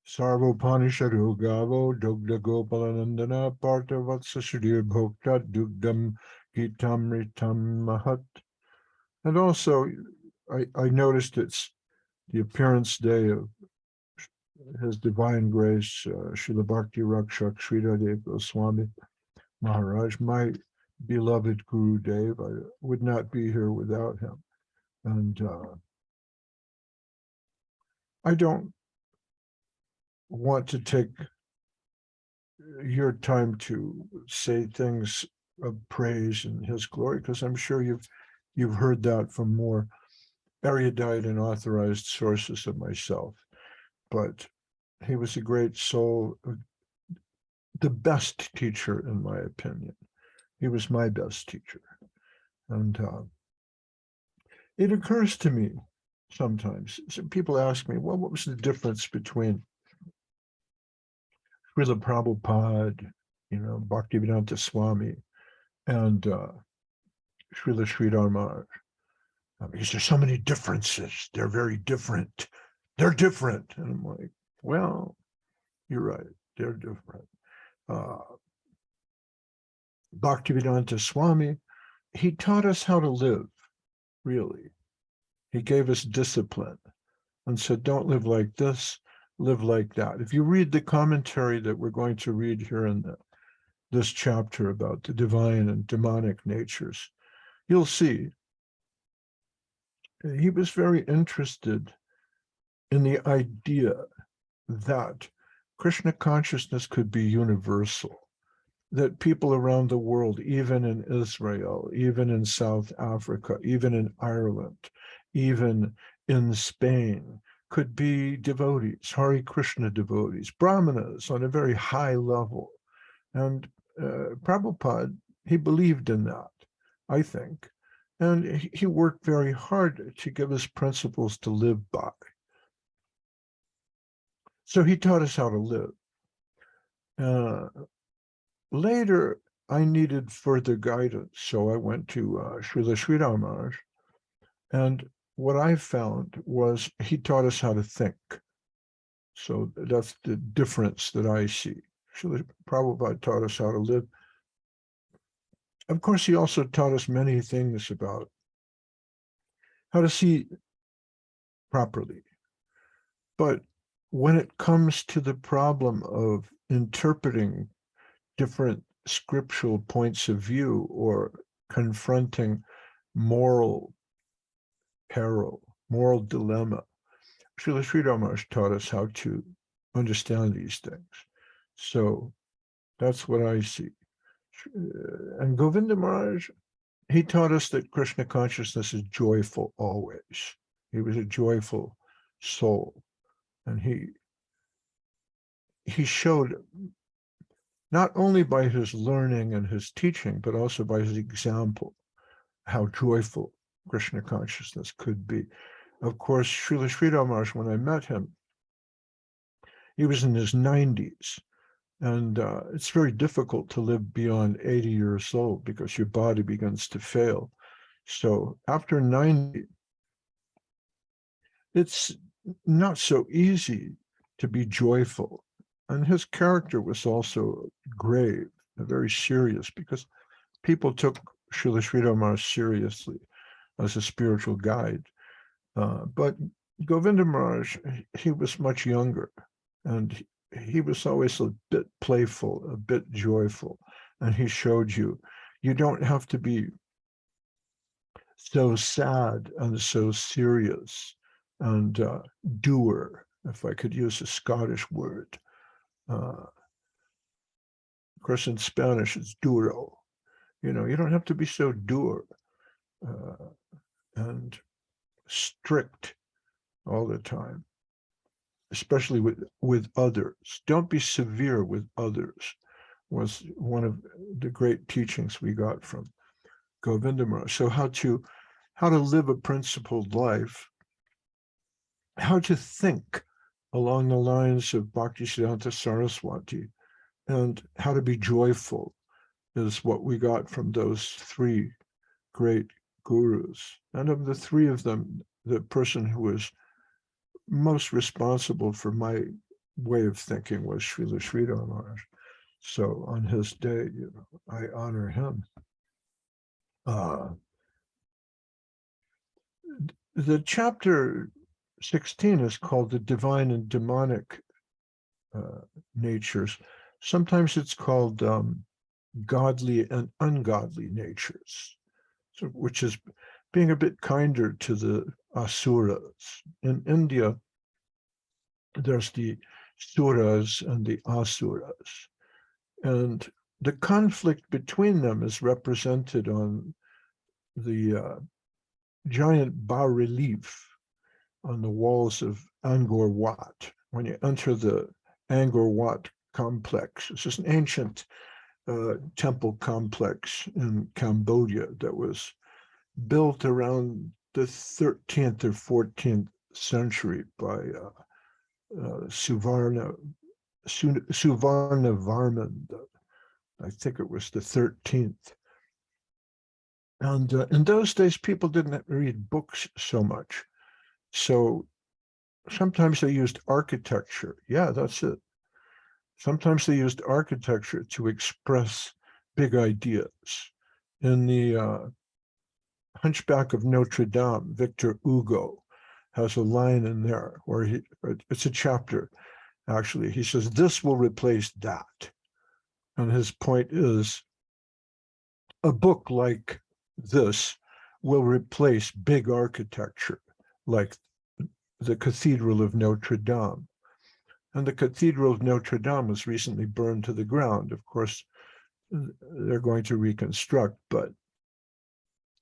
Sarvopanishadu Gavo Dugda Gopalanandana Partha Vatsa Sudhir Bhokta Dugdam Gitamritam Mahat. And also, I noticed it's the appearance day of His Divine Grace, Srila Bhakti Rakshak Sridhar Goswami Maharaj, my beloved Guru Dev. I would not be here without him. And I don't want to take your time to say things of praise and his glory, because I'm sure you've heard that from more erudite and authorized sources than myself. But he was a great soul, the best teacher, in my opinion. He was my best teacher. And it occurs to me sometimes, people ask me, well, what was the difference between Srila Prabhupada, Bhaktivedanta Swami, and Srila Sridhar Maharaj? Because there's so many differences. They're very different. They're different. And I'm like, well, you're right. They're different. Bhaktivedanta Swami, he taught us how to live, really. He gave us discipline and said, don't live like this, live like that. If you read the commentary that we're going to read here in this chapter about the divine and demonic natures, you'll see he was very interested in the idea that Krishna consciousness could be universal, that people around the world, even in Israel, even in South Africa, even in Ireland, even in Spain, could be devotees, Hare Krishna devotees, brahmanas on a very high level. And Prabhupada, he believed in that, I think. And he worked very hard to give us principles to live by. So he taught us how to live. Later, I needed further guidance, so I went to Srila Sridhar Maharaj. And what I found was he taught us how to think. So that's the difference that I see. Srila Prabhupada taught us how to live. Of course, he also taught us many things about how to see properly. But when it comes to the problem of interpreting different scriptural points of view or confronting moral peril, moral dilemma, Srila Sridhar Maharaj taught us how to understand these things. So that's what I see. And Govinda Maharaj, he taught us that Krishna consciousness is joyful always. He was a joyful soul. And he showed, not only by his learning and his teaching, but also by his example, how joyful Krishna consciousness could be. Of course, Srila Sridhar Maharaj, when I met him, he was in his 90s. And it's very difficult to live beyond 80 years old because your body begins to fail. So after 90, it's not so easy to be joyful. And his character was also grave, very serious, because people took Srila Sridhar Maharaj seriously as a spiritual guide. But Govinda Maharaj, he was much younger, and he was always a bit playful, a bit joyful. And he showed you don't have to be so sad and so serious and dour, if I could use a Scottish word. Of course, in Spanish, it's duro. You don't have to be so dour and strict all the time, especially with others. Don't be severe with others, was one of the great teachings we got from Govinda Maharaj. So how to live a principled life, how to think along the lines of Bhaktisiddhanta Saraswati, and how to be joyful is what we got from those three great gurus. And of the three of them, the person who was most responsible for my way of thinking was Srila Sridhar Maharaj. So on his day, I honor him. The chapter 16 is called the divine and demonic natures. Sometimes it's called godly and ungodly natures, so, which is being a bit kinder to the asuras. In India, there's the suras and the asuras. And the conflict between them is represented on the giant bas-relief on the walls of Angkor Wat. When you enter the Angkor Wat complex, it's just an ancient temple complex in Cambodia that was built around the 13th or 14th century by Suvarnavarman. I think it was the 13th. And in those days, people didn't read books so much. So sometimes they used architecture. Yeah, that's it. Sometimes they used architecture to express big ideas. In the Hunchback of Notre Dame, Victor Hugo has a line in there where it's a chapter, actually. He says, this will replace that. And his point is, a book like this will replace big architecture, like the Cathedral of Notre Dame. And the Cathedral of Notre Dame was recently burned to the ground. Of course, they're going to reconstruct, but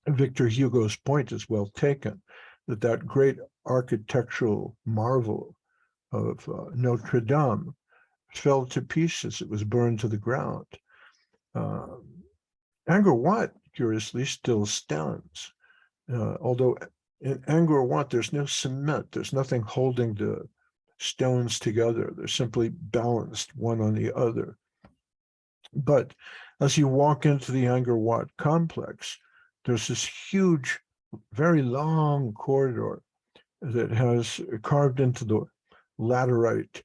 Victor Hugo's point is well taken, that great architectural marvel of Notre Dame fell to pieces. It was burned to the ground. Angkor Wat, curiously, still stands, although in Angkor Wat, there's no cement. There's nothing holding the stones together. They're simply balanced one on the other. But as you walk into the Angkor Wat complex, there's this huge, very long corridor that has carved into the laterite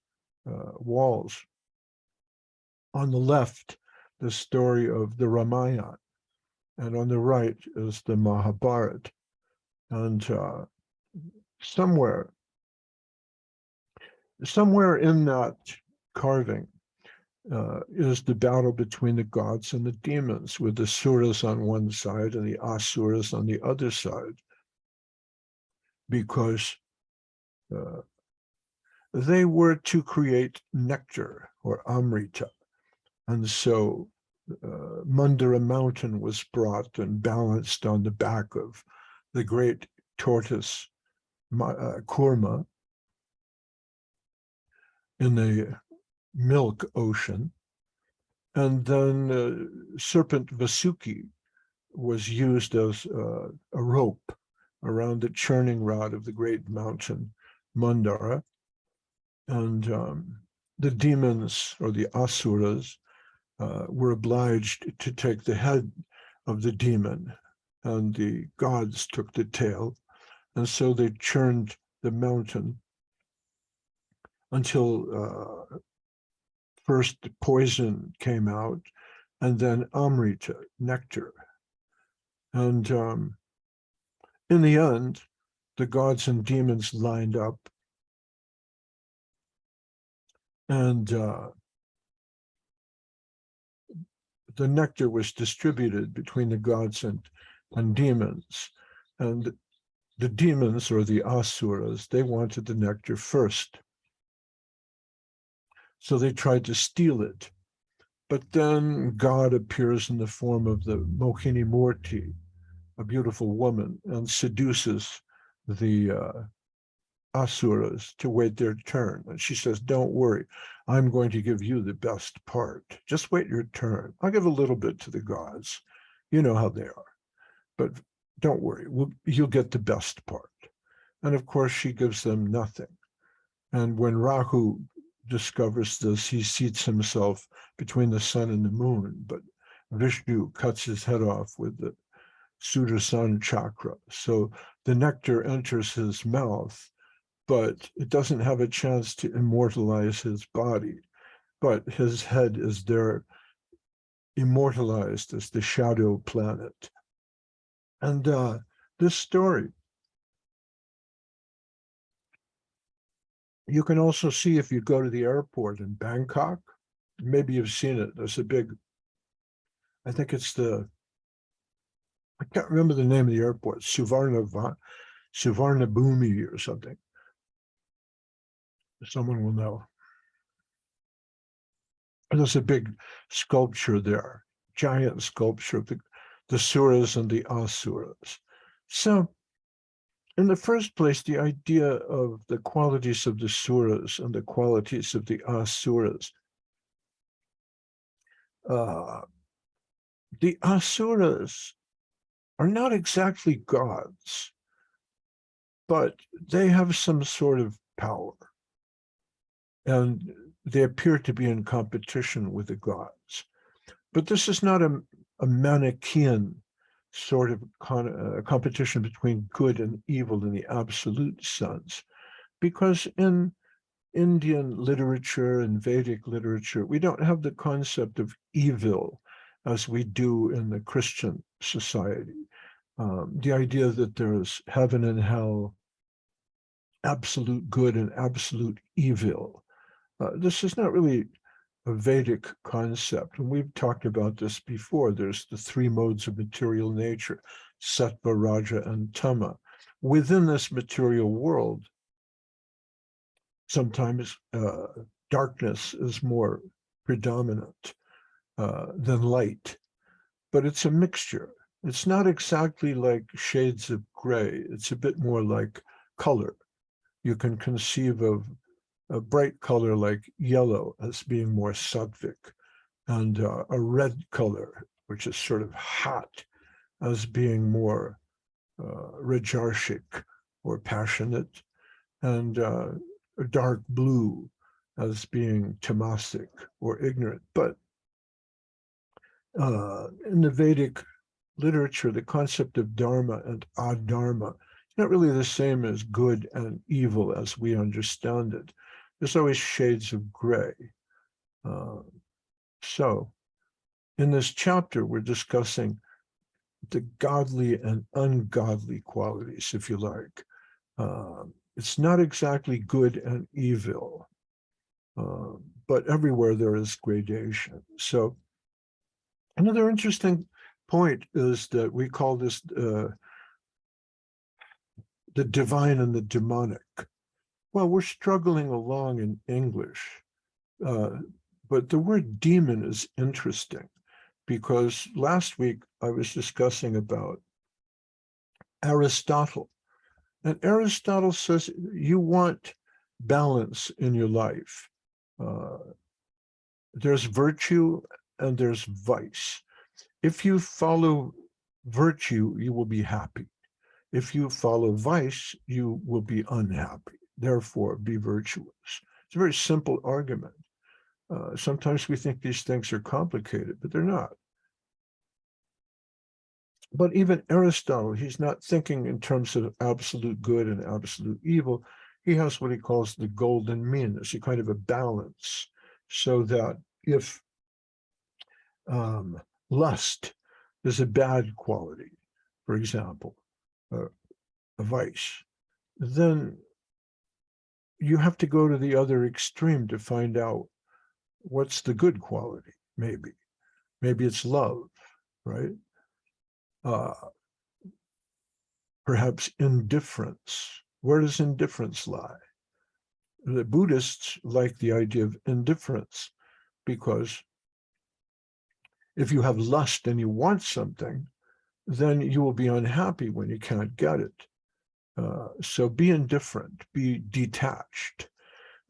walls. On the left, the story of the Ramayana, and on the right is the Mahabharata. And somewhere in that carving is the battle between the gods and the demons, with the suras on one side and the asuras on the other side, because they were to create nectar or amrita. And so Mandara Mountain was brought and balanced on the back of the great tortoise Kurma in the milk ocean. And then serpent Vasuki was used as a rope around the churning rod of the great mountain Mandara. And the demons, or the asuras, were obliged to take the head of the demon, and the gods took the tail. And so they churned the mountain until first poison came out, and then amrita, nectar. And in the end, the gods and demons lined up, and the nectar was distributed between the gods and demons. And the demons, or the asuras, they wanted the nectar first. So they tried to steal it. But then God appears in the form of the Mohini Murti, a beautiful woman, and seduces the asuras to wait their turn. And she says, don't worry, I'm going to give you the best part. Just wait your turn. I'll give a little bit to the gods. You know how they are. But don't worry, you'll get the best part. And of course, she gives them nothing. And when Rahu discovers this, he seats himself between the sun and the moon, but Vishnu cuts his head off with the Sudarsana chakra. So the nectar enters his mouth, but it doesn't have a chance to immortalize his body. But his head is there immortalized as the shadow planet. And this story, you can also see if you go to the airport in Bangkok. Maybe you've seen it. There's a big, I think it's I can't remember the name of the airport, Suvarnabhumi or something. Someone will know. There's a big sculpture there, giant sculpture of the suras and the asuras. So, in the first place, the idea of the qualities of the suras and the qualities of the asuras. The asuras are not exactly gods, but they have some sort of power. And they appear to be in competition with the gods. But this is not a Manichaean sort of competition between good and evil in the absolute sense, because in Indian literature and Vedic literature, we don't have the concept of evil as we do in the Christian society. The idea that there's heaven and hell, absolute good and absolute evil. This is not really a Vedic concept, and we've talked about this before. There's the three modes of material nature, sattva, raja, and tama. Within this material world, sometimes darkness is more predominant than light, but it's a mixture. It's not exactly like shades of gray. It's a bit more like color. You can conceive of a bright color like yellow as being more sattvic, and a red color, which is sort of hot, as being more rajarsic or passionate, and a dark blue as being tamasic or ignorant. But in the Vedic literature, the concept of dharma and adharma is not really the same as good and evil as we understand it. There's always shades of gray. So in this chapter, we're discussing the godly and ungodly qualities, if you like. It's not exactly good and evil, but everywhere there is gradation. So another interesting point is that we call this the divine and the demonic. Well, we're struggling along in English, but the word demon is interesting, because last week I was discussing about Aristotle. And Aristotle says you want balance in your life. There's virtue and there's vice. If you follow virtue, you will be happy. If you follow vice, you will be unhappy. Therefore, be virtuous. It's a very simple argument. Sometimes we think these things are complicated, but they're not. But even Aristotle, he's not thinking in terms of absolute good and absolute evil. He has what he calls the golden mean. It's a kind of a balance, so that if lust is a bad quality, for example, a vice, then you have to go to the other extreme to find out what's the good quality. Maybe it's love, right? Perhaps indifference. Where does indifference lie? The Buddhists like the idea of indifference, because if you have lust and you want something, then you will be unhappy when you can't get it. So be indifferent, be detached.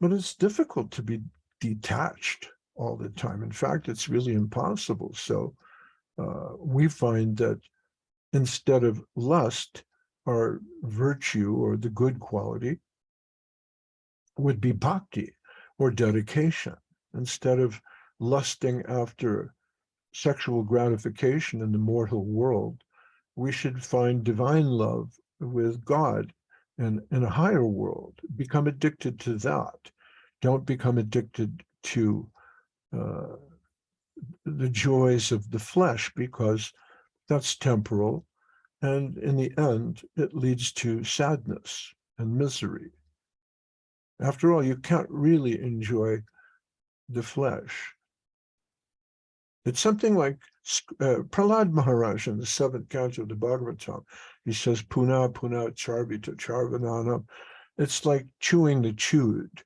But it's difficult to be detached all the time. In fact, it's really impossible. So we find that instead of lust, our virtue or the good quality would be bhakti or dedication. Instead of lusting after sexual gratification in the mortal world, we should find divine love with God And in a higher world, become addicted to that. Don't become addicted to the joys of the flesh, because that's temporal. And in the end, it leads to sadness and misery. After all, you can't really enjoy the flesh. It's something like Prahlad Maharaj in the seventh canto of the Bhagavatam. He says, Puna Puna Charvita Charvananam. It's like chewing the chewed.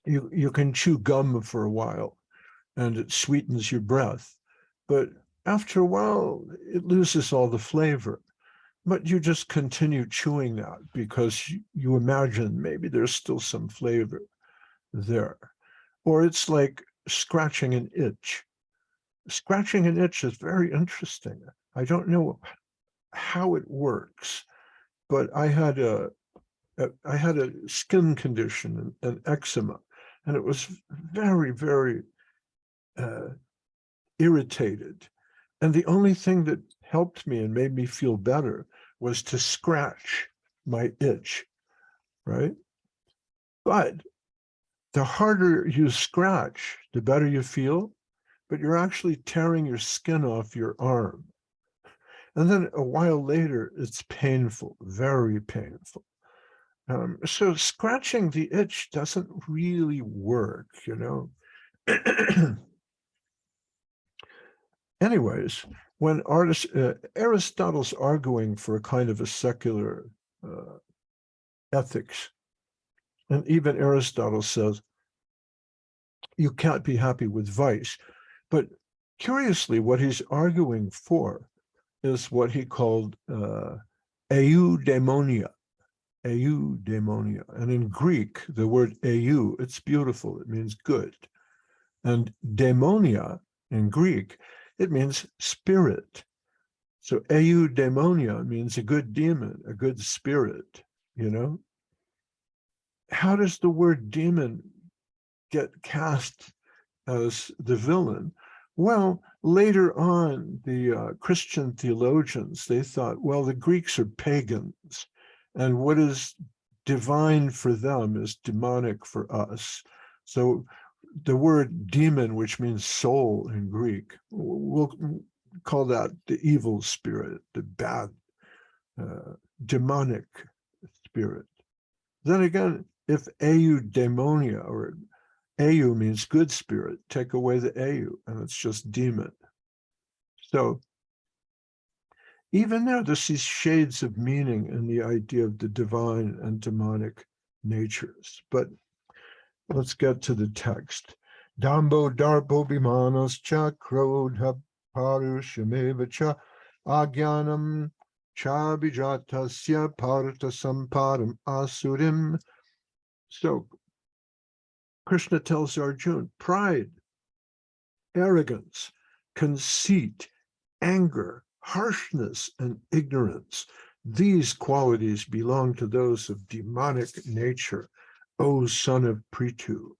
You can chew gum for a while and it sweetens your breath, but after a while, it loses all the flavor. But you just continue chewing that because you imagine maybe there's still some flavor there. Or it's like scratching an itch. Scratching an itch is very interesting. I don't know how it works, but I had a skin condition, an eczema, and it was very, very irritated. And the only thing that helped me and made me feel better was to scratch my itch, right? But the harder you scratch, the better you feel, but you're actually tearing your skin off your arm. And then a while later, it's painful, very painful. So scratching the itch doesn't really work, you know. Anyways, when Aristotle's arguing for a kind of a secular ethics, and even Aristotle says you can't be happy with vice. But curiously, what he's arguing for is what he called eudaimonia. Eudaimonia. And in Greek, the word eu, it's beautiful. It means good. And daimonia in Greek, it means spirit. So eudaimonia means a good demon, a good spirit, you know? How does the word demon get cast as the villain? Well, later on, the Christian theologians, they thought, well, the Greeks are pagans, and what is divine for them is demonic for us. So the word demon, which means soul in Greek, we'll call that the evil spirit, the bad, demonic spirit. Then again, if eudaimonia, or eu means good spirit, take away the eu, and it's just demon. So even there, there's these shades of meaning in the idea of the divine and demonic natures. But let's get to the text. Dambo darpo bimanos cha krodha parushameva cha agyanam cha bijatasya parta sampadam asurim. So Krishna tells Arjuna, pride, arrogance, conceit, anger, harshness, and ignorance, these qualities belong to those of demonic nature, O son of Prithu.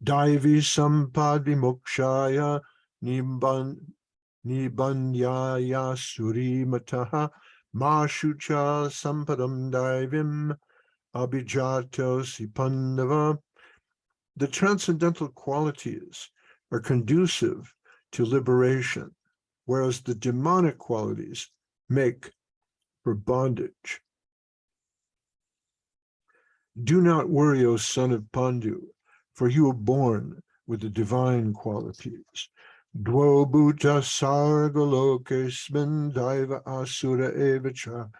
Daivi sampadi mokshaya nibanyaya surimataha mashucha sampadam daivim abhijatos ipandava. The transcendental qualities are conducive to liberation, whereas the demonic qualities make for bondage. Do not worry, O son of Pandu, for you are born with the divine qualities. Dvo bhuta sargalokesmin daiva asura evacha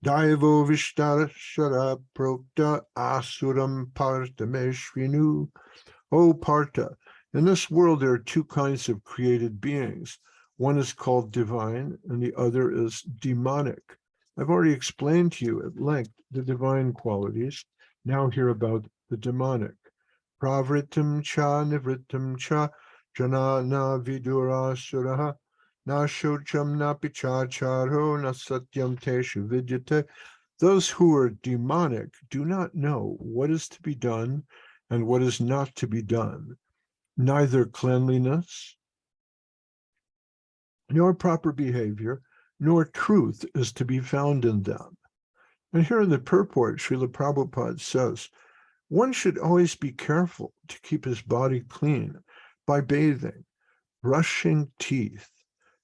daivo vishtara prokta asuram partameshvinu. O Partha, in this world there are two kinds of created beings. One is called divine and the other is demonic. I've already explained to you at length the divine qualities. Now hear about the demonic. Pravritam cha nivritam cha jana na vidurasuraha na shocham na pichacharo na satyam teshu vidyate. Those who are demonic do not know what is to be done and what is not to be done. Neither cleanliness nor proper behavior, nor truth is to be found in them. And here in the purport, Srila Prabhupada says, one should always be careful to keep his body clean by bathing, brushing teeth,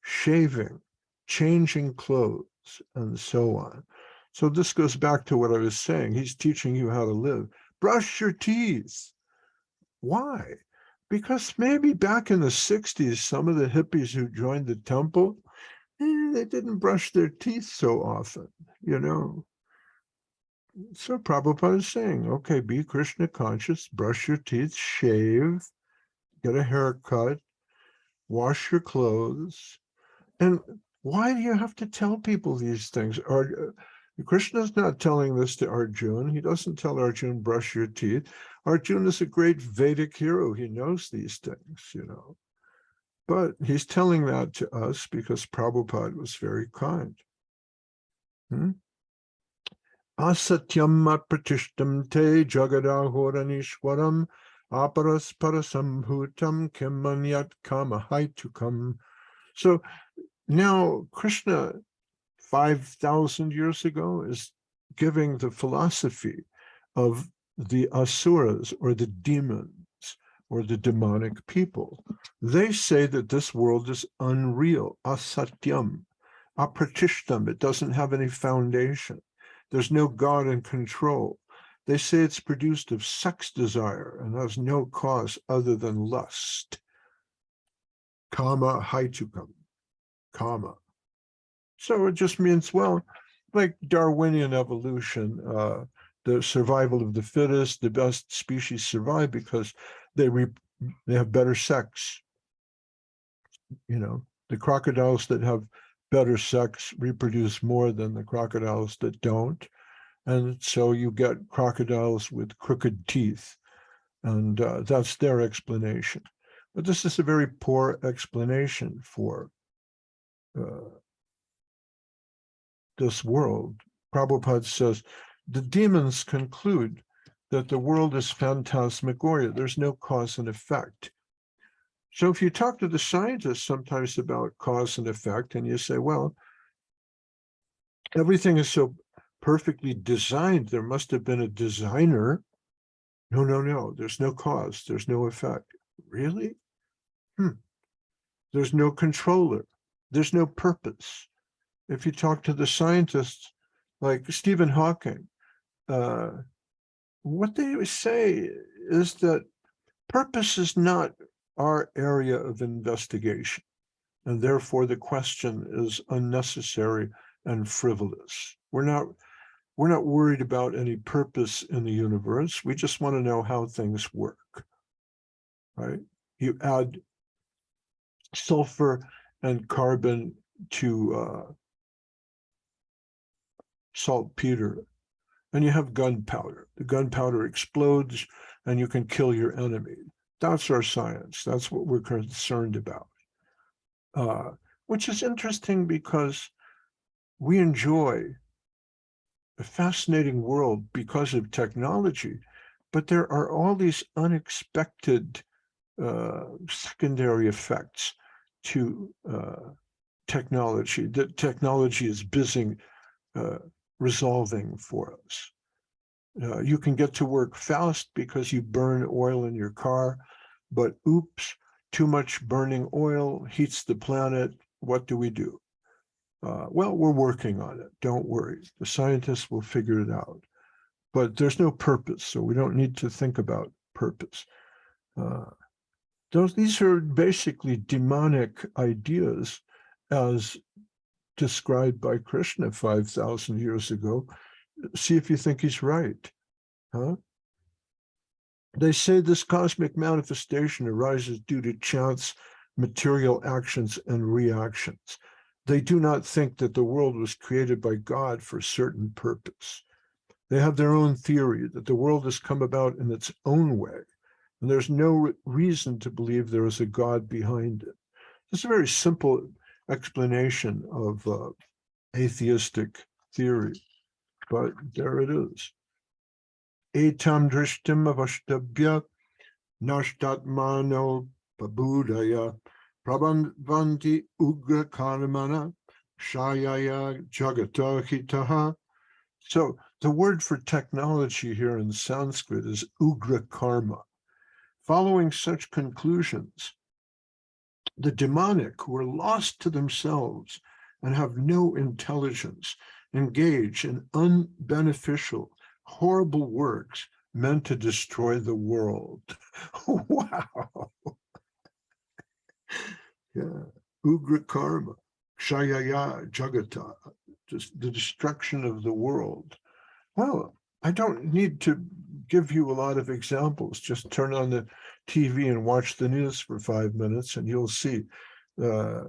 shaving, changing clothes, and so on. So this goes back to what I was saying. He's teaching you how to live. Brush your teeth. Why? Because maybe back in the 60s, some of the hippies who joined the temple, they didn't brush their teeth so often, you know. So Prabhupada is saying, okay, be Krishna conscious, brush your teeth, shave, get a haircut, wash your clothes. And why do you have to tell people these things? Krishna's not telling this to Arjuna. He doesn't tell Arjuna, brush your teeth. Arjuna is a great Vedic hero. He knows these things, you know. But he's telling that to us because Prabhupada was very kind. Asatyam apratishtam te jagadahoranishwaram aparas parasambhutam kimanyat kamahaitukam. So now Krishna, 5,000 years ago, is giving the philosophy of the asuras, or the demons, or the demonic people. They say that this world is unreal, asatyam, apratishtam, it doesn't have any foundation. There's no God in control. They say it's produced of sex desire and has no cause other than lust. Kama haitukam, kama. So it just means, well, like Darwinian evolution, the survival of the fittest, the best species survive because they have better sex. You know, the crocodiles that have better sex reproduce more than the crocodiles that don't. And so you get crocodiles with crooked teeth. And that's their explanation. But this is a very poor explanation for this world. Prabhupada says, the demons conclude that the world is phantasmagoria. There's no cause and effect. So if you talk to the scientists sometimes about cause and effect, and you say, well, everything is so perfectly designed, there must have been a designer. No, there's no cause, there's no effect. Really? There's no controller, there's no purpose. If you talk to the scientists like Stephen Hawking, what they say is that purpose is not our area of investigation, and therefore the question is unnecessary and frivolous. We're not worried about any purpose in the universe. We just want to know how things work, right? You add sulfur and carbon to saltpeter, and you have gunpowder. The gunpowder explodes, and you can kill your enemy. That's our science. That's what we're concerned about, which is interesting because we enjoy a fascinating world because of technology, but there are all these unexpected secondary effects to technology that technology is busy resolving for us. You can get to work fast because you burn oil in your car, but oops, too much burning oil heats the planet. What do we do? Well, we're working on it. Don't worry. The scientists will figure it out. But there's no purpose, so we don't need to think about purpose. These are basically demonic ideas as described by Krishna 5,000 years ago. See if you think he's right. They say this cosmic manifestation arises due to chance, material actions, and reactions. They do not think that the world was created by God for a certain purpose. They have their own theory that the world has come about in its own way, and there's no reason to believe there is a God behind it. It's a very simple explanation of atheistic theory, but there it is. Etam drishtim avashtabhya nashtatmano pabudaya prabhavanti ugra karmana Shayaya Jagata Hitaha. So the word for technology here in Sanskrit is ugra karma. Following such conclusions, the demonic, who are lost to themselves and have no intelligence, engage in unbeneficial, horrible works meant to destroy the world. Wow. Yeah. Ugra karma, shayaya jagata, just the destruction of the world. Well, I don't need to give you a lot of examples. Just turn on the TV and watch the news for 5 minutes, and you'll see uh,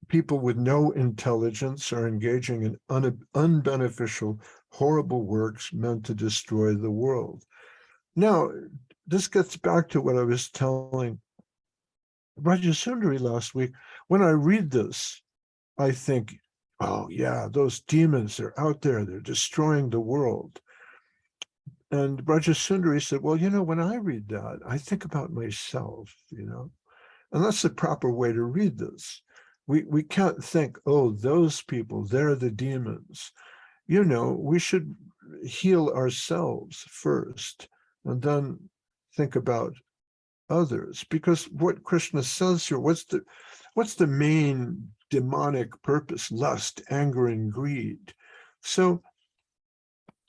people with no intelligence are engaging in unbeneficial, horrible works meant to destroy the world. Now, this gets back to what I was telling Rajasundari last week. When I read this, I think, oh, yeah, those demons, they're out there, they're destroying the world. And Rajasundari said, well, when I read that, I think about myself, and that's the proper way to read this. We can't think, oh, those people, they're the demons. We should heal ourselves first and then think about others. Because what Krishna says here, what's the main demonic purpose? Lust, anger, and greed. So,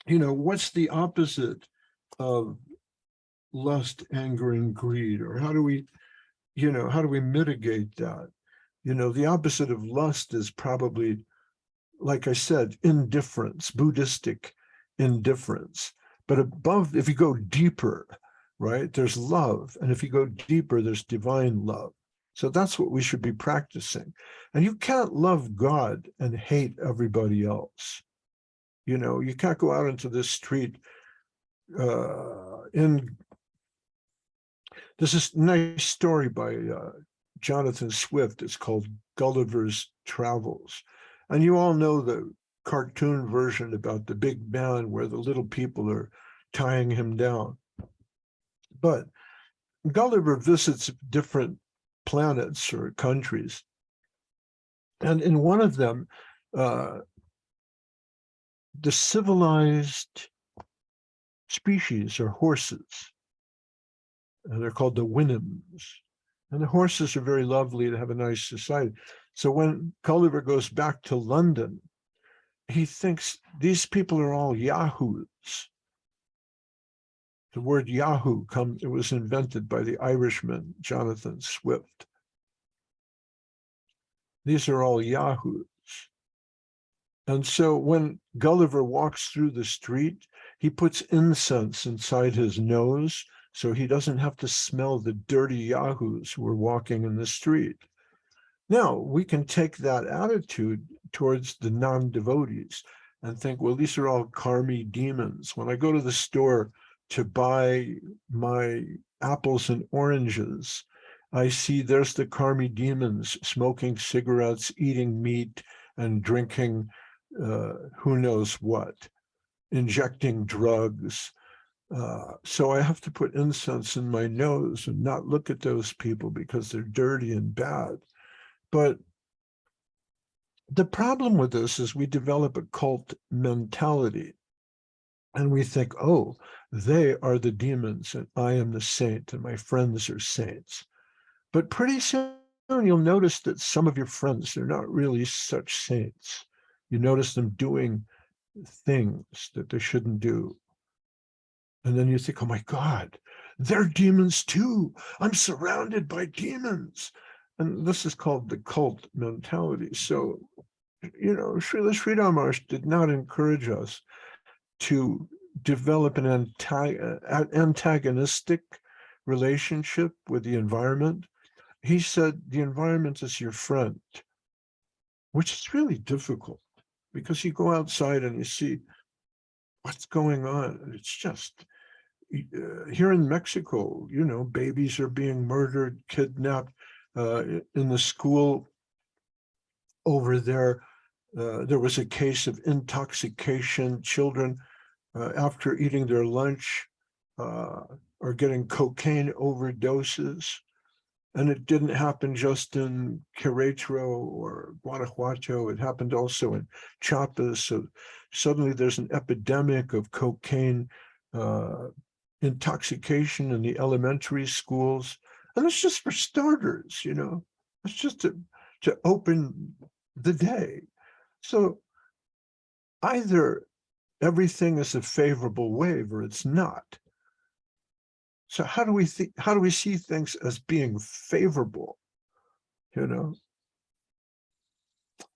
what's the opposite of lust, anger, and greed? Or how do we mitigate that? The opposite of lust is probably, like I said, indifference, Buddhistic indifference. But if you go deeper, right, there's love. And if you go deeper, there's divine love. So that's what we should be practicing. And you can't love God and hate everybody else. You can't go out into the street There's this nice story by Jonathan Swift. It's called Gulliver's Travels. And you all know the cartoon version about the big man where the little people are tying him down. But Gulliver visits different planets or countries. And in one of them, the civilized species are horses. And they're called the Winnims. And the horses are very lovely to have a nice society. So when Gulliver goes back to London, he thinks these people are all yahoos. The word Yahoo it was invented by the Irishman, Jonathan Swift. These are all yahoos. And so when Gulliver walks through the street, he puts incense inside his nose so he doesn't have to smell the dirty yahoos who are walking in the street. Now, we can take that attitude towards the non-devotees and think, well, these are all karmi demons. When I go to the store to buy my apples and oranges, I see there's the karmi demons smoking cigarettes, eating meat, and drinking who knows what, injecting drugs. So I have to put incense in my nose and not look at those people because they're dirty and bad. But the problem with this is we develop a cult mentality and we think, oh, they are the demons and I am the saint and my friends are saints. But pretty soon you'll notice that some of your friends, they're not really such saints. You notice them doing things that they shouldn't do. And then you think, oh my God, they're demons too. I'm surrounded by demons. And this is called the cult mentality. So, Srila Sridhar Maharaj did not encourage us to develop an antagonistic relationship with the environment. He said the environment is your friend, which is really difficult because you go outside and you see what's going on. It's just, here in Mexico, babies are being murdered, kidnapped. In the school over there, there was a case of intoxication. Children, after eating their lunch, are getting cocaine overdoses. And it didn't happen just in Querétaro or Guanajuato. It happened also in Chiapas. So suddenly there's an epidemic of cocaine intoxication in the elementary schools. And it's just for starters, it's just to open the day. So either everything is a favorable wave or it's not. So how do we see things as being favorable?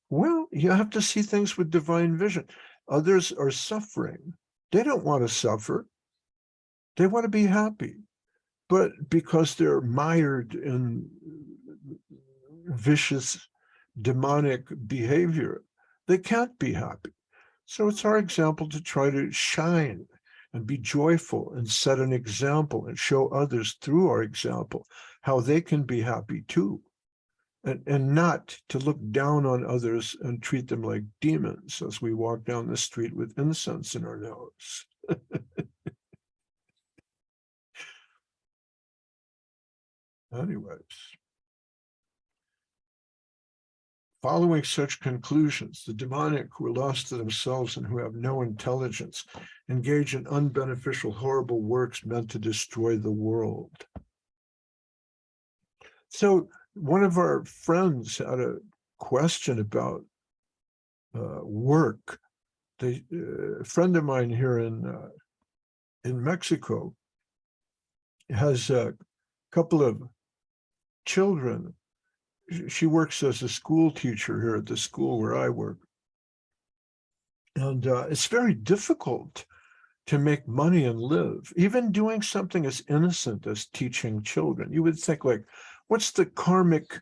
Well, you have to see things with divine vision. Others are suffering. They don't want to suffer. They want to be happy. But because they're mired in vicious, demonic behavior, they can't be happy. So it's our example to try to shine and be joyful and set an example and show others through our example how they can be happy too. And not to look down on others and treat them like demons as we walk down the street with incense in our nose. Anyways, following such conclusions, the demonic who are lost to themselves and who have no intelligence engage in unbeneficial, horrible works meant to destroy the world. So one of our friends had a question about work. A friend of mine here in Mexico has a couple of children. She works as a school teacher here at the school where I work. And it's very difficult to make money and live, even doing something as innocent as teaching children. You would think, like, what's the karmic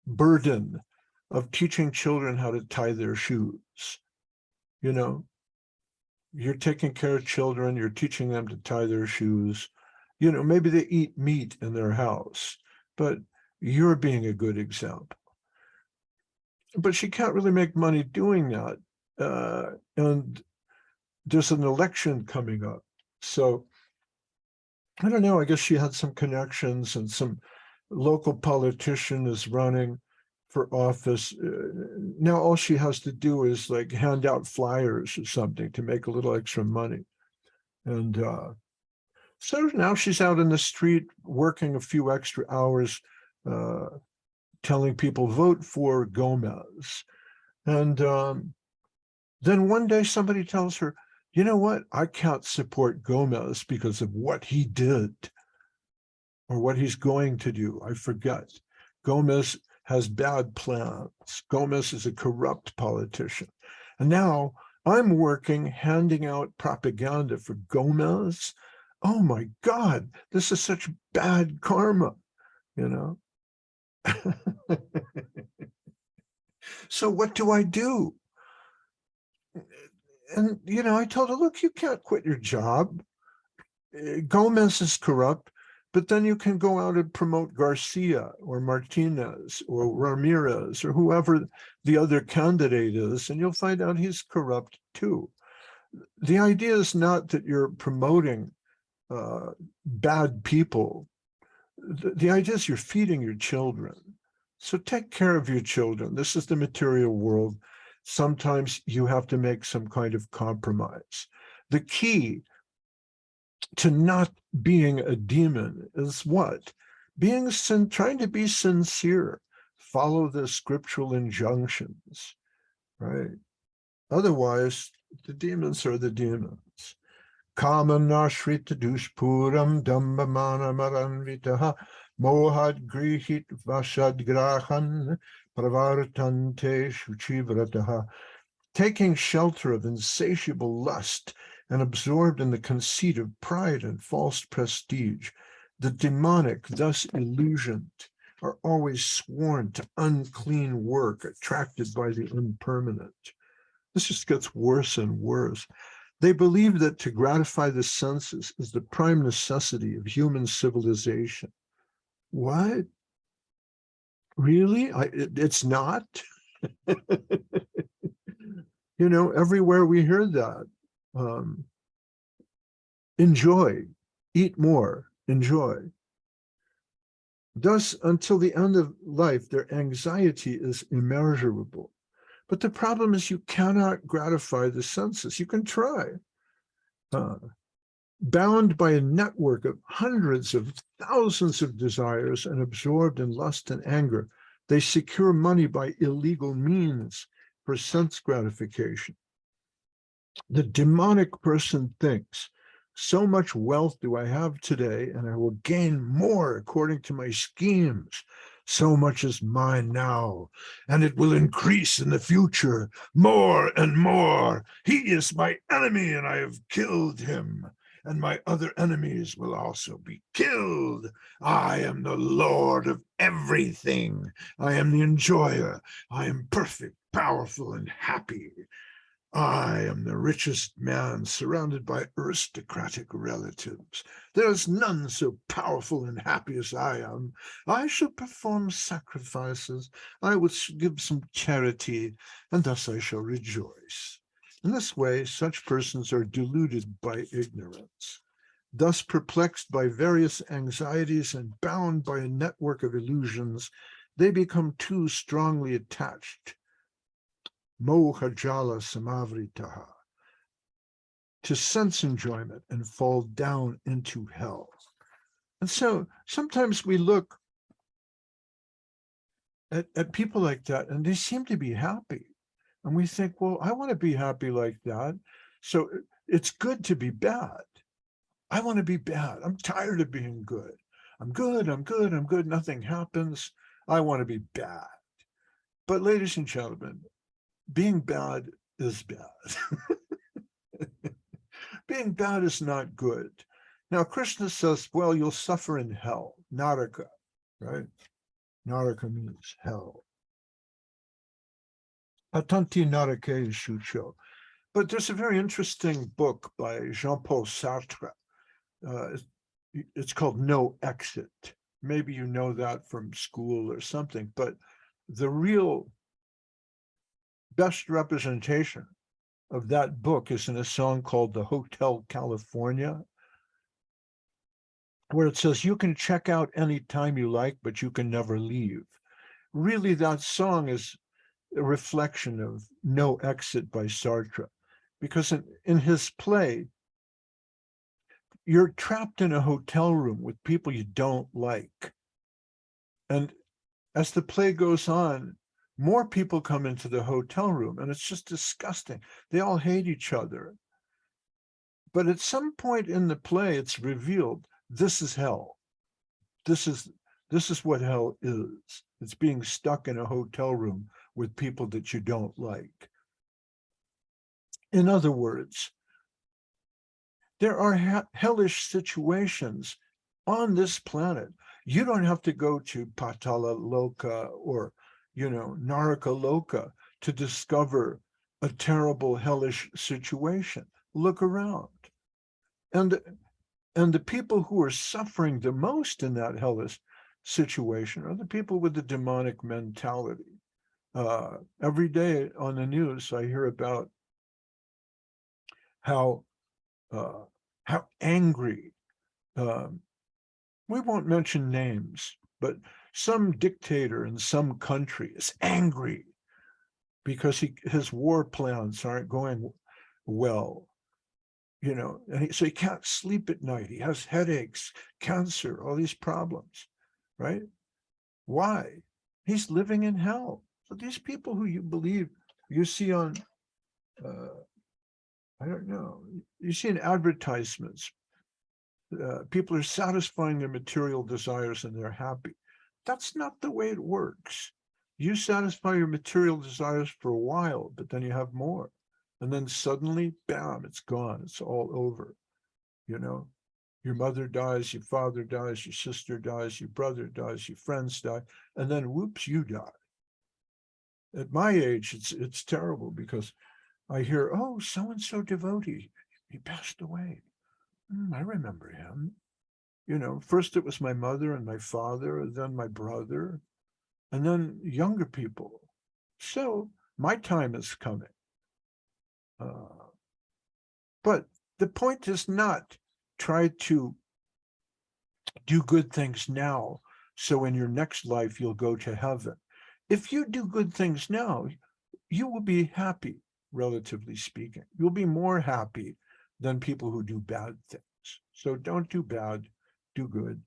burden of teaching children how to tie their shoes? You're taking care of children, you're teaching them to tie their shoes. Maybe they eat meat in their house, but you're being a good example. But she can't really make money doing that. And there's an election coming up. So I don't know, I guess she had some connections and some local politician is running for office. Now all she has to do is like hand out flyers or something to make a little extra money. And so now she's out in the street working a few extra hours, telling people vote for Gomez. And then one day somebody tells her, you know what? I can't support Gomez because of what he did or what he's going to do. I forget. Gomez has bad plans. Gomez is a corrupt politician. And now I'm working, handing out propaganda for Gomez. Oh my God, this is such bad karma, So what do I do? And, I told her, look, you can't quit your job. Gomez is corrupt, but then you can go out and promote Garcia or Martinez or Ramirez or whoever the other candidate is, and you'll find out he's corrupt too. The idea is not that you're promoting bad people. The idea is you're feeding your children. So take care of your children. This is the material world. Sometimes you have to make some kind of compromise. The key to not being a demon is what? Trying to be sincere. Follow the scriptural injunctions, right? Otherwise, the demons are the demons. Kamanashrita dushpuram dambamana maranvitaha mohad grihit vashad grahan pravartante shuchivrataha. Taking shelter of insatiable lust and absorbed in the conceit of pride and false prestige, the demonic, thus illusioned, are always sworn to unclean work, attracted by the impermanent. This just gets worse and worse. They believe that to gratify the senses is the prime necessity of human civilization. What? Really? It's not? Everywhere we hear that. Enjoy, eat more, enjoy. Thus, until the end of life, their anxiety is immeasurable. But the problem is you cannot gratify the senses. You can try. Bound by a network of hundreds of thousands of desires and absorbed in lust and anger, they secure money by illegal means for sense gratification. The demonic person thinks, so much wealth do I have today, and I will gain more according to my schemes. So much is mine now, and it will increase in the future, more and more. He is my enemy, and I have killed him, and my other enemies will also be killed. I am the Lord of everything. I am the enjoyer. I am perfect, powerful, and happy. I am the richest man surrounded by aristocratic relatives. There is none so powerful and happy as I am. I shall perform sacrifices. I will give some charity, and thus I shall rejoice. In this way, such persons are deluded by ignorance. Thus, perplexed by various anxieties and bound by a network of illusions, they become too strongly attached mohajala samavritaha, to sense enjoyment and fall down into hell. And so sometimes we look at people like that and they seem to be happy. And we think, well, I want to be happy like that. So it's good to be bad. I want to be bad. I'm tired of being good. I'm good, I'm good, I'm good. Nothing happens. I want to be bad. But ladies and gentlemen, being bad is bad. Being bad is not good. Now, Krishna says, well, you'll suffer in hell, Naraka, right? Naraka means hell. Atanti Narake Shucho. But there's a very interesting book by Jean-Paul Sartre. It's called No Exit. Maybe you know that from school or something, but the real best representation of that book is in a song called The Hotel California, where it says, you can check out any time you like, but you can never leave. Really, that song is a reflection of No Exit by Sartre, because in his play, you're trapped in a hotel room with people you don't like. And as the play goes on, more people come into the hotel room, and it's just disgusting. They all hate each other. But at some point in the play, it's revealed this is hell. This is what hell is. It's being stuck in a hotel room with people that you don't like. In other words, there are hellish situations on this planet. You don't have to go to Patala Loka or, Naraka Loka to discover a terrible hellish situation. Look around. And the people who are suffering the most in that hellish situation are the people with the demonic mentality. Every day on the news, I hear about how angry, we won't mention names, but some dictator in some country is angry because his war plans aren't going well, and so he can't sleep at night. He has headaches, cancer, all these problems, right? Why? He's living in hell. So these people who you see on, I don't know, you see in advertisements, people are satisfying their material desires and they're happy. That's not the way it works. You satisfy your material desires for a while, but then you have more. And then suddenly, bam, it's gone. It's all over. Your mother dies, your father dies, your sister dies, your brother dies, your friends die, and then whoops, you die. At my age, it's terrible because I hear, oh, so-and-so devotee, he passed away. I remember him. First it was my mother and my father, then my brother, and then younger people. So my time is coming. But the point is not try to do good things now So in your next life, you'll go to heaven. If you do good things now, you will be happy, relatively speaking. You'll be more happy than people who do bad things. So don't do bad, do good.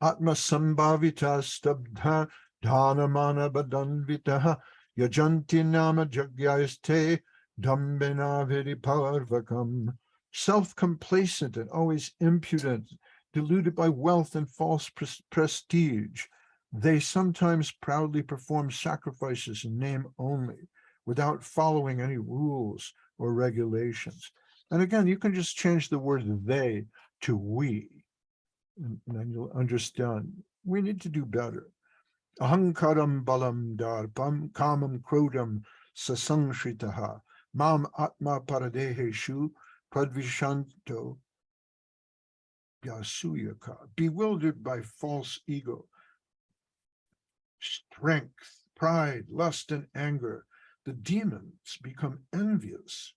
Atma sambhavita stabdha dhanamana badanvitaha yajanti nama jagyaste dambena viriparvakam. Self-complacent and always impudent, deluded by wealth and false prestige, they sometimes proudly perform sacrifices in name only, without following any rules or regulations. And again, you can just change the word they to we, and then you'll understand we need to do better. Ahankaram balam darpam kamam krodam sasangshitaha mam atma paradeheshu pradvishanto yasuyaka. Bewildered by false ego, strength, pride, lust, and anger, the demons become envious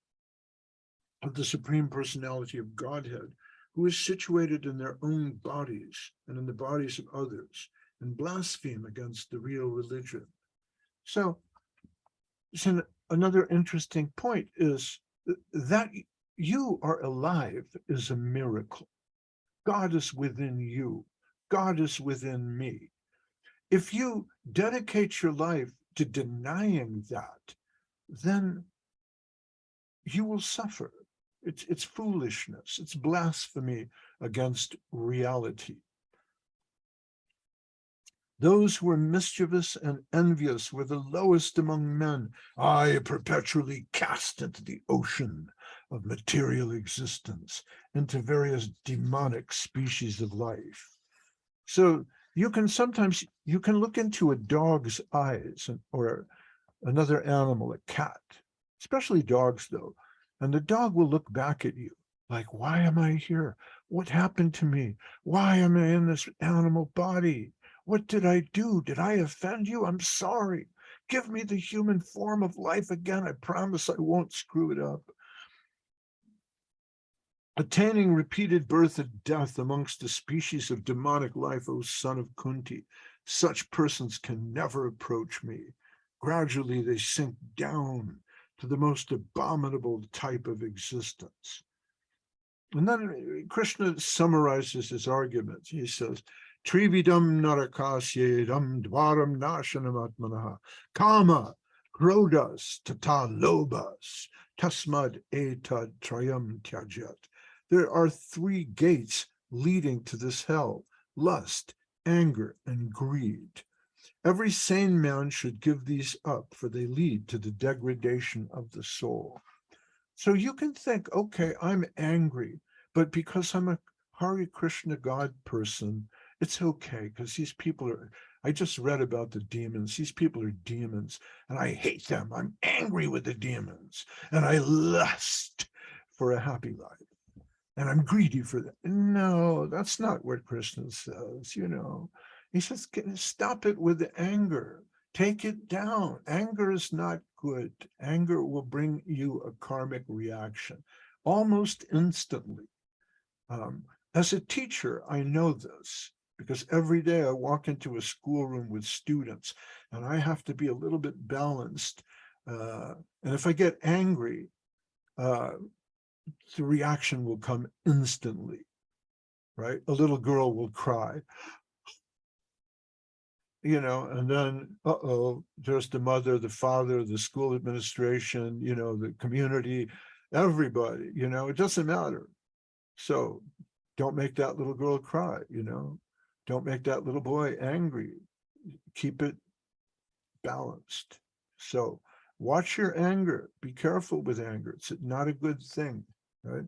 of the Supreme Personality of Godhead, who is situated in their own bodies and in the bodies of others, and blaspheme against the real religion. So another interesting point is that you are alive is a miracle. God is within you. God is within me. If you dedicate your life to denying that, then you will suffer. It's foolishness. It's blasphemy against reality. Those who are mischievous and envious were the lowest among men. I perpetually cast into the ocean of material existence, into various demonic species of life. So you can look into a dog's eyes, or another animal, a cat, especially dogs though, and the dog will look back at you like, why am I here? What happened to me? Why am I in this animal body? What did I do? Did I offend you? I'm sorry. Give me the human form of life again. I promise I won't screw it up. Attaining repeated birth and death amongst the species of demonic life, O son of Kunti, such persons can never approach me. Gradually they sink down to the most abominable type of existence. And then Krishna summarizes his argument. He says, Trividam narakasyedam dvaram nashanam atmanaha kama krodas tata lobas tasmad etad trayam tyajat. There are three gates leading to this hell: lust, anger, and greed. Every sane man should give these up, for they lead to the degradation of the soul. So you can think, okay, I'm angry, but because I'm a Hare Krishna God person, it's okay, because these people are, I just read about the demons. These people are demons, and I hate them. I'm angry with the demons, and I lust for a happy life, and I'm greedy for that. No, that's not what Krishna says, He says, stop it with the anger. Take it down. Anger is not good. Anger will bring you a karmic reaction almost instantly. As a teacher, I know this because every day I walk into a schoolroom with students and I have to be a little bit balanced. And if I get angry, the reaction will come instantly, right? A little girl will cry, and then, there's the mother, the father, the school administration, the community, everybody, it doesn't matter. So don't make that little girl cry, don't make that little boy angry. Keep it balanced. So watch your anger. Be careful with anger. It's not a good thing, right?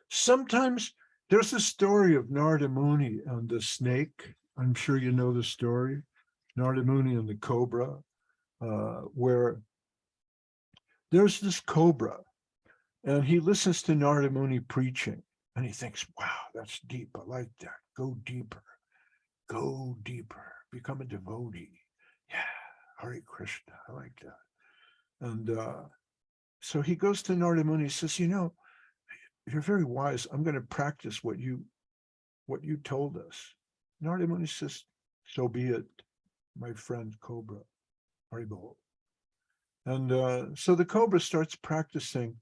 Sometimes there's a story of Narada Muni and the snake. I'm sure you know the story. Narada Muni and the cobra, where there's this cobra, and he listens to Narada Muni preaching, and he thinks, wow, that's deep. I like that. Go deeper. Go deeper. Become a devotee. Yeah, Hare Krishna. I like that. And so he goes to Narada Muni and says, you're very wise. I'm going to practice what you what you told us. Narada Muni says, so be it, my friend Cobra, Haribol. And so the Cobra starts practicing,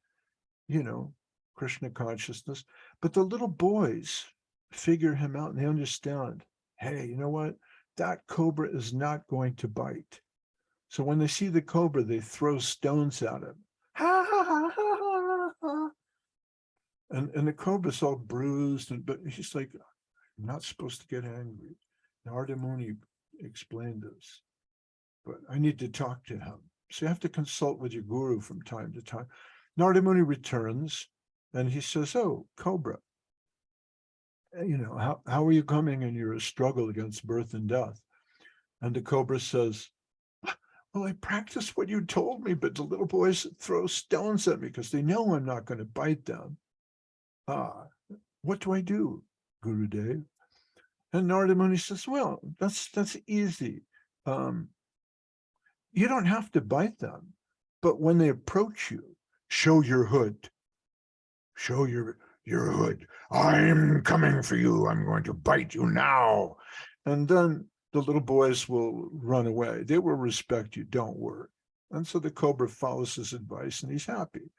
Krishna consciousness, but the little boys figure him out and they understand, hey, you know what? That Cobra is not going to bite. So when they see the Cobra, they throw stones at him. Ha ha ha ha ha ha. And the Cobra's all bruised, but he's like, I'm not supposed to get angry. Narada Muni explained this, but I need to talk to him. So you have to consult with your guru from time to time. Narada Muni returns and he says, oh, Cobra, how are you coming in your struggle against birth and death? And the Cobra says, well, I practiced what you told me, but the little boys throw stones at me because they know I'm not going to bite them. What do I do, Gurudev? And Narada Muni says, well, that's easy. You don't have to bite them, but when they approach you, show your hood. Show your hood. I'm coming for you. I'm going to bite you now. And then the little boys will run away. They will respect you. Don't worry. And so the Cobra follows his advice and he's happy.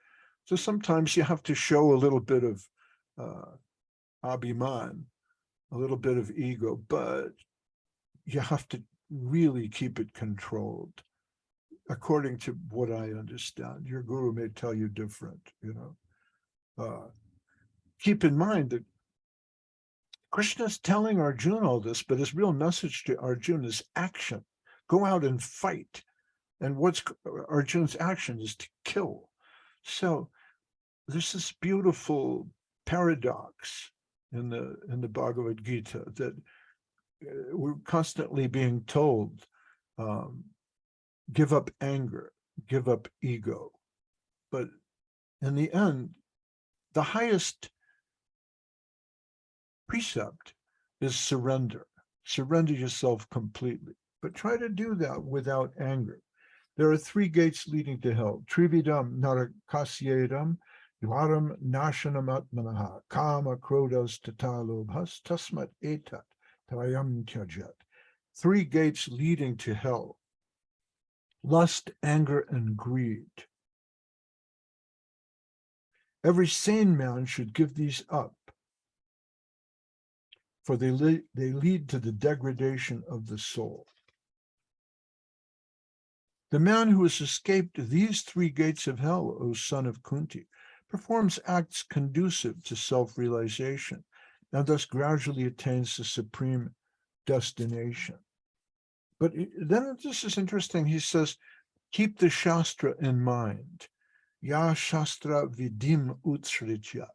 So sometimes you have to show a little bit of abhiman, a little bit of ego, but you have to really keep it controlled. According to what I understand, your guru may tell you different, keep in mind that Krishna's telling Arjuna all this, but his real message to Arjuna is action. Go out and fight. And what's Arjuna's action is to kill. So there's this beautiful paradox in the Bhagavad Gita that we're constantly being told, give up anger, give up ego. But in the end, the highest precept is surrender. Surrender yourself completely, but try to do that without anger. There are 3 gates leading to hell. Trividam narakasyedam, dvaram nashanam atmanaha, kama krodas tatalobhas, tasmat etat, trayam tyajat. 3 gates leading to hell. Lust, anger, and greed. Every sane man should give these up, for they lead to the degradation of the soul. The man who has escaped these 3 gates of hell, O son of Kunti, performs acts conducive to self-realization, and thus gradually attains the supreme destination. But then this is interesting. He says, keep the Shastra in mind. Ya Shastra vidim utsritya.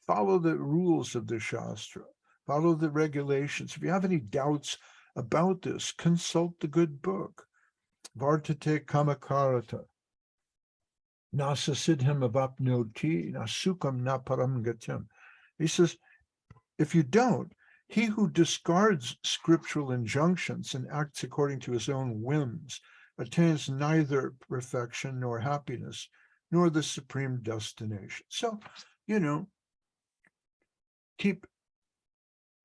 Follow the rules of the Shastra. Follow the regulations. If you have any doubts about this, consult the good book. Vartate kamakarata. Nasasidham avapnoti, nasukam na param gatim. He says, if you don't, he who discards scriptural injunctions and acts according to his own whims attains neither perfection nor happiness, nor the supreme destination. So, keep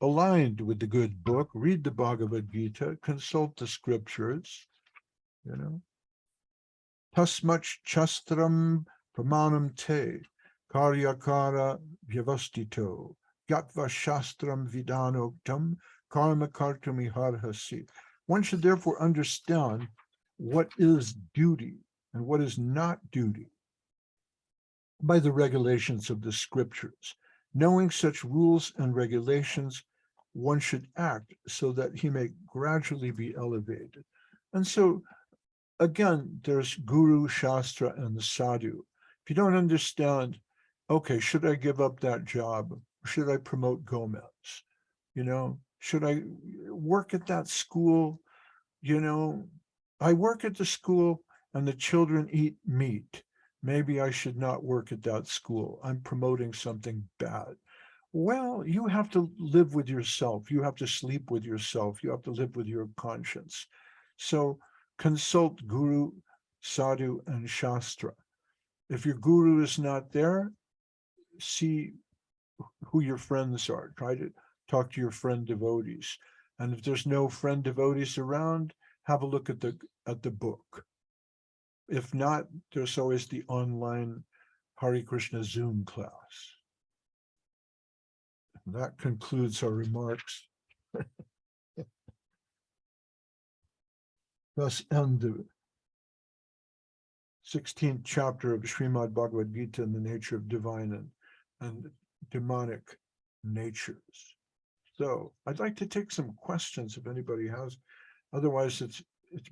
aligned with the good book, read the Bhagavad Gita, consult the scriptures, Tasmach chastram pramanam te, karyakara vyavastito, gatva shastram vidanoktam, karma kartumi harhasi. One should therefore understand what is duty and what is not duty by the regulations of the scriptures. Knowing such rules and regulations, one should act so that he may gradually be elevated. And so, again, there's Guru, Shastra, and the Sadhu. If you don't understand, okay, should I give up that job? Should I promote Gomez? Should I work at that school? I work at the school and the children eat meat. Maybe I should not work at that school. I'm promoting something bad. Well, you have to live with yourself. You have to sleep with yourself. You have to live with your conscience. So consult Guru, Sadhu, and Shastra. If your Guru is not there, see who your friends are. Try talk to your friend devotees. And if there's no friend devotees around, have a look at the book. If not, there's always the online Hare Krishna Zoom class. And that concludes our remarks. Thus end the 16th chapter of Srimad Bhagavad Gita and the nature of divine and demonic natures. So I'd like to take some questions if anybody has. Otherwise, it's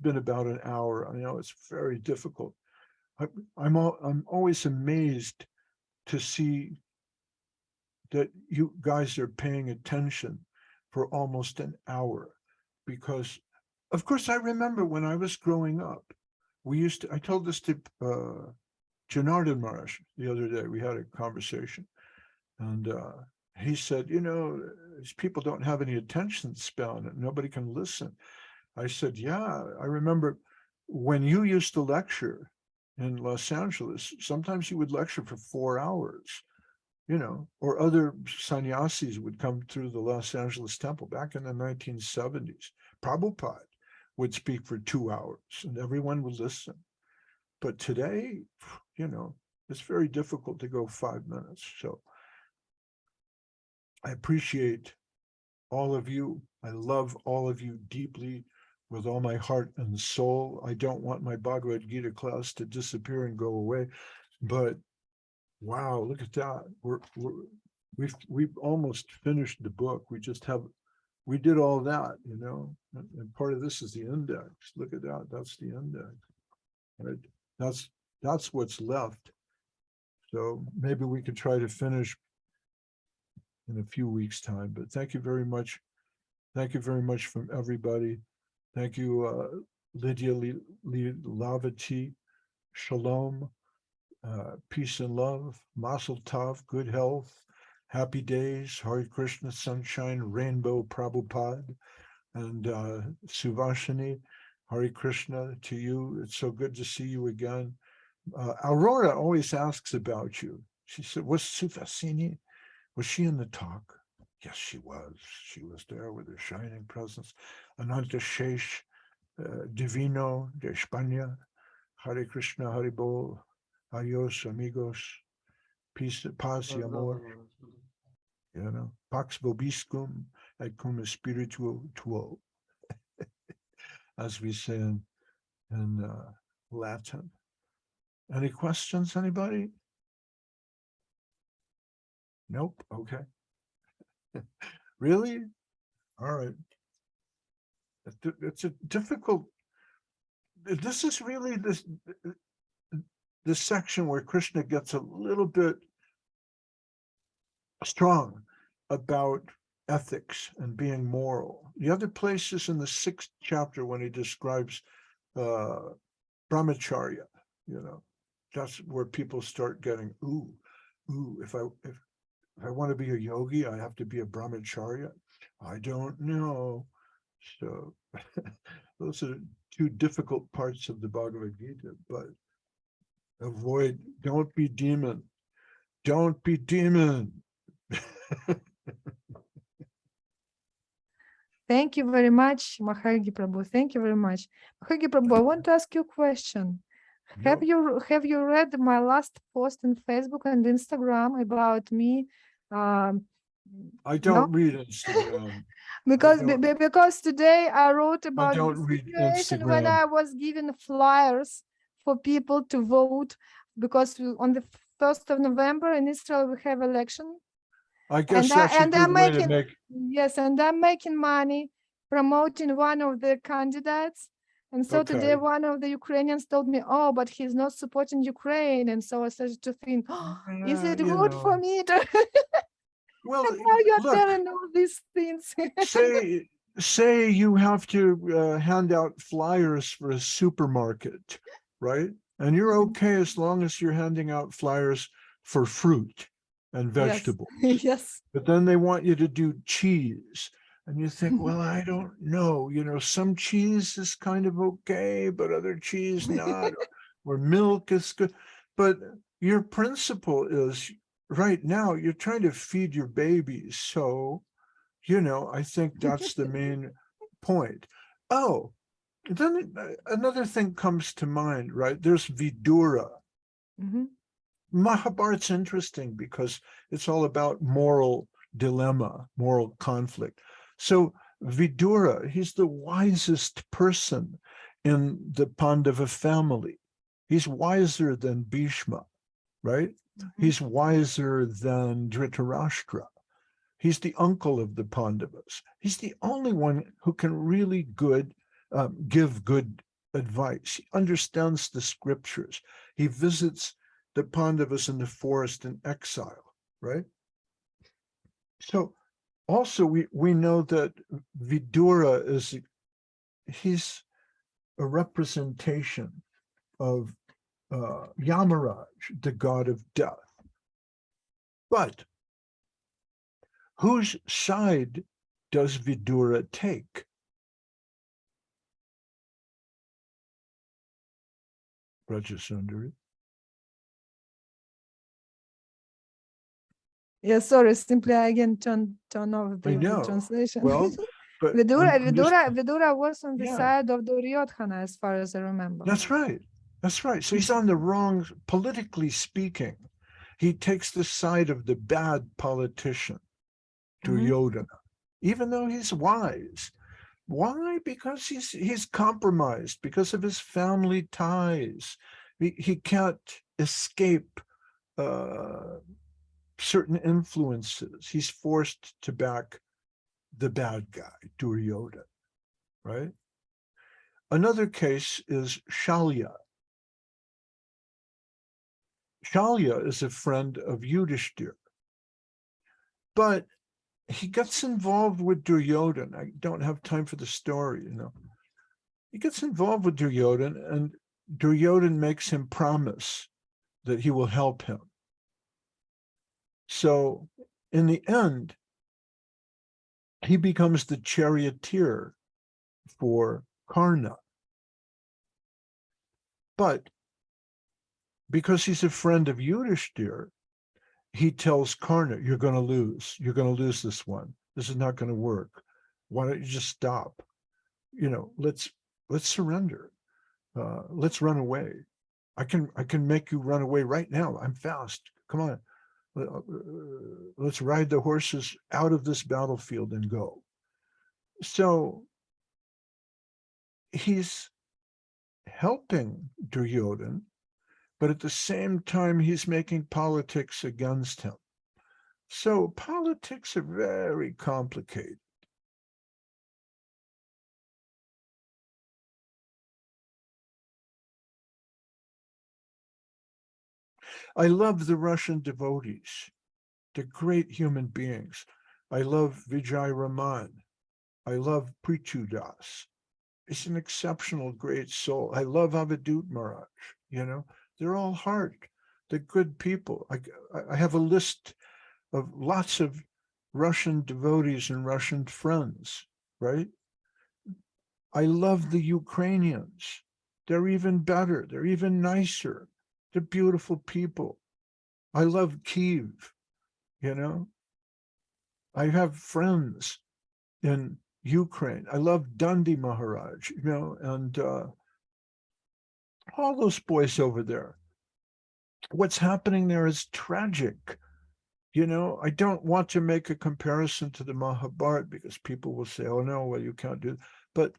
been about an hour. I know it's very difficult. I'm always amazed to see that you guys are paying attention for almost an hour, because, of course, I remember when I was growing up, I told this to Janardhan Maharaj the other day. We had a conversation, and he said, these people don't have any attention span and nobody can listen. I said, yeah, I remember when you used to lecture in Los Angeles, sometimes you would lecture for 4 hours, or other sannyasis would come through the Los Angeles temple back in the 1970s. Prabhupada would speak for 2 hours and everyone would listen. But today, it's very difficult to go 5 minutes. So I appreciate all of you. I love all of you deeply with all my heart and soul. I don't want my Bhagavad Gita class to disappear and go away, but wow, look at that. We've almost finished the book. We did all that, and part of this is the index. Look at that. That's the index. Right? That's what's left. So maybe we could try to finish in a few weeks' time. But thank you very much. Thank you very much from everybody. Thank you, Lydia Lavati. Shalom. Peace and love, Mazel Tov, good health, happy days, Hare Krishna, sunshine, rainbow, Prabhupada, and Suvashini, Hare Krishna to you. It's so good to see you again. Aurora always asks about you. She said, was Suvashini, was she in the talk? Yes, she was. She was there with her shining presence. Ananta Shesh, Divino de España, Hare Krishna, Hare Bol. Adios, amigos. Peace, paz y amor. Pax vobiscum et cum spiritu tuo, as we say in Latin. Any questions, anybody? Nope. Okay. Really? All right. It's a difficult. This is really this section where Krishna gets a little bit strong about ethics and being moral. The other place is in the 6th chapter when he describes brahmacharya. That's where people start getting, if I want to be a yogi, I have to be a brahmacharya. I don't know. So those are 2 difficult parts of the Bhagavad Gita, but don't be demon. Don't be demon. Thank you very much, Mahayogi Prabhu. Thank you very much. Mahayogi Prabhu, I want to ask you a question. Have you read my last post on Facebook and Instagram about me? I don't read Instagram. because today I wrote about the situation when Instagram. I was giving flyers for people to vote, because on the 1st of November in Israel we have election. I guess that's a good way to make. Yes, and I'm making money promoting one of the candidates. And so today one of the Ukrainians told me, oh, but he's not supporting Ukraine. And so I started to think, is it good for me to well, and now you're telling all these things. say you have to hand out flyers for a supermarket, right? And you're okay as long as you're handing out flyers for fruit and vegetables. Yes. But then they want you to do cheese. And you think, well, I don't know, some cheese is kind of okay, but other cheese not, or milk is good. But your principle is right now, you're trying to feed your babies. So, I think that's the main point. Oh, then another thing comes to mind, right? There's Vidura. Mm-hmm. Mahabharat's interesting because it's all about moral dilemma, moral conflict. So Vidura, he's the wisest person in the Pandava family. He's wiser than Bhishma, right? Mm-hmm. He's wiser than Dhritarashtra. He's the uncle of the Pandavas. He's the only one who can really give good advice. He understands the scriptures. He visits the Pandavas in the forest in exile, right? So also we know that Vidura he's a representation of Yamaraj, the god of death. But whose side does Vidura take? Rajasundari. Yeah, sorry, simply I again turn off I the know. translation. Well, but Vidura was on the Yeah. side of Duryodhana, as far as I remember. That's right. That's right. So he's on the wrong, politically speaking. He takes the side of the bad politician, Duryodhana, even though he's wise. Why? Because he's compromised because of his family ties. He can't escape certain influences. He's forced to back the bad guy, Duryodhana, right? Another case is Shalya. Shalya is a friend of Yudhishthir, but he gets involved with Duryodhana. I don't have time for the story, He gets involved with Duryodhana, and Duryodhana makes him promise that he will help him. So in the end, he becomes the charioteer for Karna. But because he's a friend of Yudhishthir, he tells Karna, you're going to lose. You're going to lose this one. This is not going to work. Why don't you just stop? Let's surrender. Let's run away. I can make you run away right now. I'm fast. Come on. Let's ride the horses out of this battlefield and go. So he's helping Duryodhana, but at the same time, he's making politics against him. So politics are very complicated. I love the Russian devotees. They're great human beings. I love Vijay Raman. I love Prithu Das. He's an exceptional, great soul. I love Avadut Maharaj. They're all heart. They're good people. I have a list of lots of Russian devotees and Russian friends, right? I love the Ukrainians. They're even better. They're even nicer. They're beautiful people. I love Kyiv, I have friends in Ukraine. I love Dandi Maharaj, and all those boys over there. What's happening there is tragic. I don't want to make a comparison to the Mahabharata because people will say, oh, no, well, you can't do it. But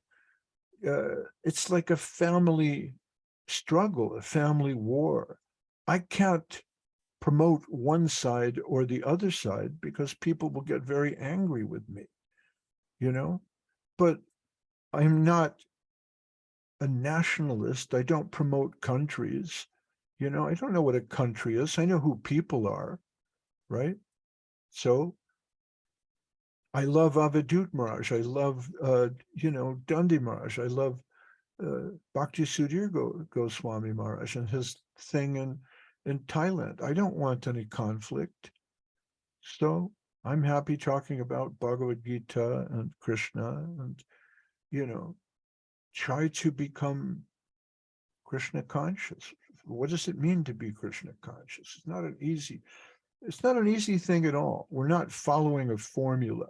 it's like a family struggle, a family war. I can't promote one side or the other side because people will get very angry with me, But I'm not a nationalist. I don't promote countries. I don't know what a country is. I know who people are, right? So I love Avadut Maharaj. I love, Dandi Maharaj. I love Bhakti Sudhir Goswami Maharaj and his thing in Thailand. I don't want any conflict. So I'm happy talking about Bhagavad Gita and Krishna and, try to become Krishna conscious. What does it mean to be Krishna conscious? It's not an easy thing at all. We're not following a formula.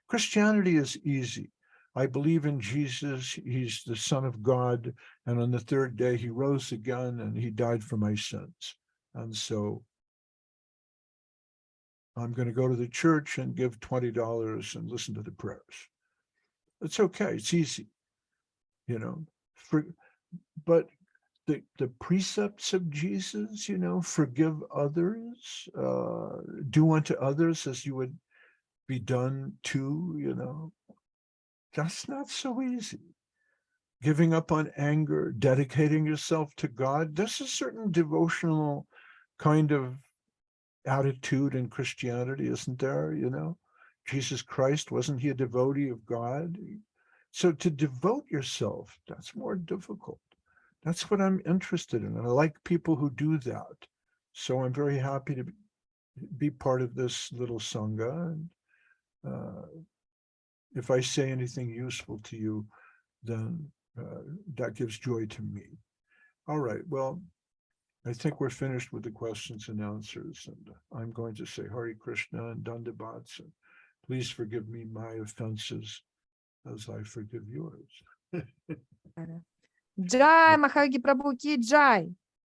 Christianity is easy. I believe in Jesus. He's the Son of God. And on the third day, he rose again and he died for my sins. And so I'm going to go to the church and give $20 and listen to the prayers. It's okay. It's easy, you know. But the precepts of Jesus, you know, forgive others, do unto others as you would be done to, you know, that's not so easy. Giving up on anger, dedicating yourself to God, there's a certain devotional kind of attitude in Christianity, isn't there? You know, Jesus Christ, wasn't he a devotee of God? So to devote yourself, that's more difficult. That's what I'm interested in. And I like people who do that. So I'm very happy to be part of this little Sangha. And if I say anything useful to you, then that gives joy to me. All right, well, I think we're finished with the questions and answers, and I'm going to say Hare Krishna and Dandavats, and please forgive me my offenses as I forgive yours. Jai Mahayogi Prabhu ki jai.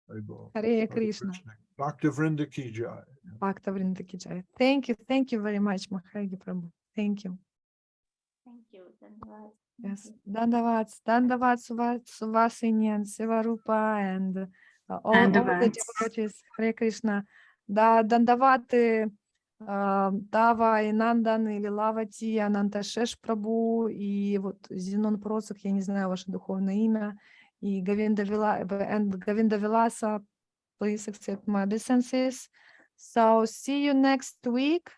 Hare Hare Krishna. Bhaktivinoda ki jai. Bhaktivinoda ki jai. Thank you very much, Mahayogi Prabhu. Thank you. Thank you. Dandavats. Yes, Dandavats, Suvasini and Sivarupa and all the Dandavats. devotees. Hare Krishna. Да, Дандаваты, Дава и Нандан, или Лавати, Ананташеш Прабhu, и вот Зенон Процик, я не знаю ваше духовное имя, и Говинда Виласа, please accept my obeisances. So see you next week,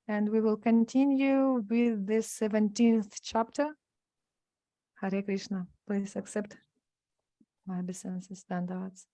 and we will continue with this 17th chapter. Hare Krishna, please accept my obeisances, Dandavats.